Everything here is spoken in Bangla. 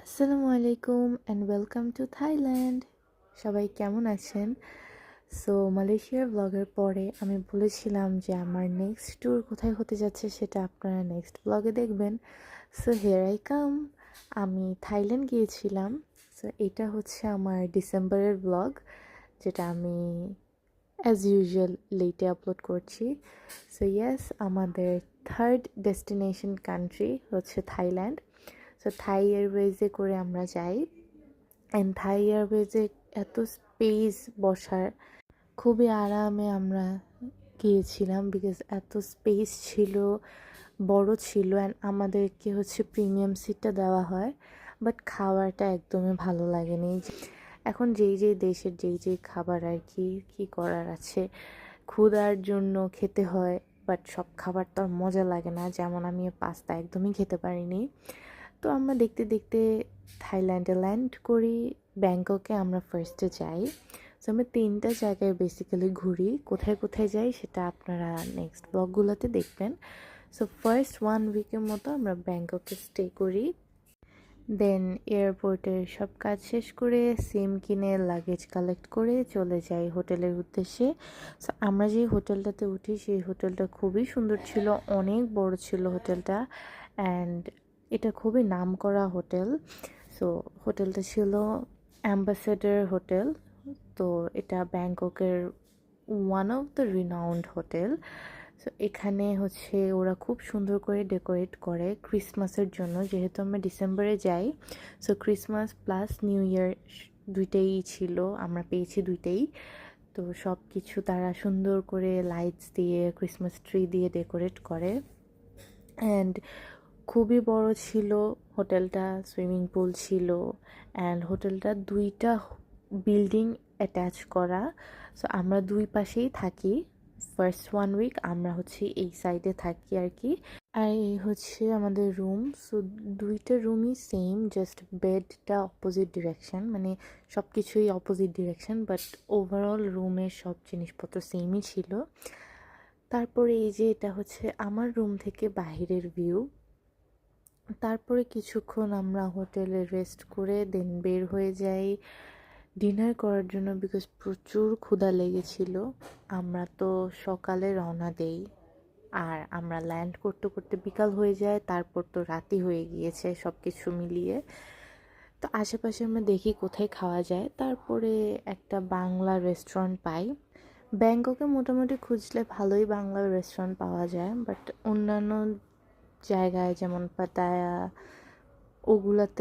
আসসালামু আলাইকুম অ্যান্ড ওয়েলকাম টু থাইল্যান্ড। সবাই কেমন আছেন? সো মালয়েশিয়ার ব্লগের পরে আমি বলেছিলাম যে আমার নেক্সট ট্যুর কোথায় হতে যাচ্ছে সেটা আপনারা নেক্সট ব্লগে দেখবেন। So here I come. আমি থাইল্যান্ড গিয়েছিলাম। সো এটা হচ্ছে আমার ডিসেম্বরের ব্লগ, যেটা আমি অ্যাজ ইউজুয়াল লেটে আপলোড করছি। সো ইয়েস, আমাদের থার্ড ডেস্টিনেশন কান্ট্রি হচ্ছে থাইল্যান্ড। সো থাই এয়ারওয়েজে করে আমরা যাই। অ্যান্ড থাই এয়ারওয়েজে এত স্পেস বসার, খুবই আরামে আমরা গিয়েছিলাম বিকজ এত স্পেস ছিল, বড় ছিল। অ্যান্ড আমাদেরকে হচ্ছে প্রিমিয়াম সিটটা দেওয়া হয়, বাট খাবারটা একদমই ভালো লাগেনি। এখন যেই যেই দেশের যেই যেই খাবার আর কি কী করার আছে, ক্ষুধার জন্য খেতে হয়, বাট সব খাবার তো আর মজা লাগে না। যেমন আমি পাস্তা একদমই খেতে পারিনি। তো আমরা দেখতে দেখতে থাইল্যান্ডে ল্যান্ড করি। ব্যাংককে আমরা ফার্স্টে যাই। সো আমরা 3টা জায়গায় বেসিক্যালি ঘুরি। কোথায় কোথায় যাই সেটা আপনারা নেক্সট ব্লগগুলোতে দেখবেন। সো ফার্স্ট 1 উইকের মতো আমরা ব্যাংককে স্টে করি। দেন এয়ারপোর্টের সব কাজ শেষ করে সিম কিনে লাগেজ কালেক্ট করে চলে যাই হোটেলের উদ্দেশ্যে। সো আমরা যে হোটেলটাতে উঠি সেই হোটেলটা খুবই সুন্দর ছিল, অনেক বড় ছিল হোটেলটা। অ্যান্ড এটা খুবই নামকরা হোটেল। সো হোটেলটা ছিল অ্যাম্বাসেডর হোটেল। তো এটা ব্যাংককের one of the renowned hotel. So এখানে হচ্ছে ওরা খুব সুন্দর করে ডেকোরেট করে ক্রিসমাসের জন্য, যেহেতু আমরা ডিসেম্বরে যাই। So Christmas plus new year দুইটাই ছিল, আমরা পেয়েছি দুইটাই। তো সব কিছু তারা সুন্দর করে লাইটস দিয়ে ক্রিসমাস ট্রি দিয়ে ডেকোরেট করে। অ্যান্ড খুবই বড় ছিল হোটেলটা, সুইমিং পুল ছিল। অ্যান্ড হোটেলটা 2টা বিল্ডিং অ্যাটাচ করা। সো আমরা দুই পাশেই থাকি। ফার্স্ট 1 উইক আমরা হচ্ছে এই সাইডে থাকি আর কি। আর এই হচ্ছে আমাদের রুম। সো 2টা রুমই সেম, জাস্ট বেডটা অপোজিট ডিরেকশন, মানে সব কিছুই অপোজিট ডিরেকশন, বাট ওভারঅল রুমের সব জিনিসপত্র সেমই ছিল। তারপরে এই যে এটা হচ্ছে আমার রুম থেকে বাহিরের ভিউ। তারপরে কিছুক্ষণ আমরা হোটেলে রেস্ট করে দেন বের হয়ে যাই ডিনার করার জন্য, বিকজ প্রচুর ক্ষুধা লেগেছিল। আমরা তো সকালে রওনা দেই, আর আমরা ল্যান্ড করতে করতে বিকাল হয়ে যায়, তারপর তো রাতই হয়ে গিয়েছে সব কিছু মিলিয়ে। তো আশেপাশে আমরা দেখি কোথায় খাওয়া যায়, তারপরে একটা বাংলা রেস্টুরেন্ট পাই। ব্যাংককে মোটামুটি খুঁজলে ভালোই বাংলা রেস্টুরেন্ট পাওয়া যায়, বাট অন্যান্য জায়গায় যেমন পাতায়া ওগুলাতে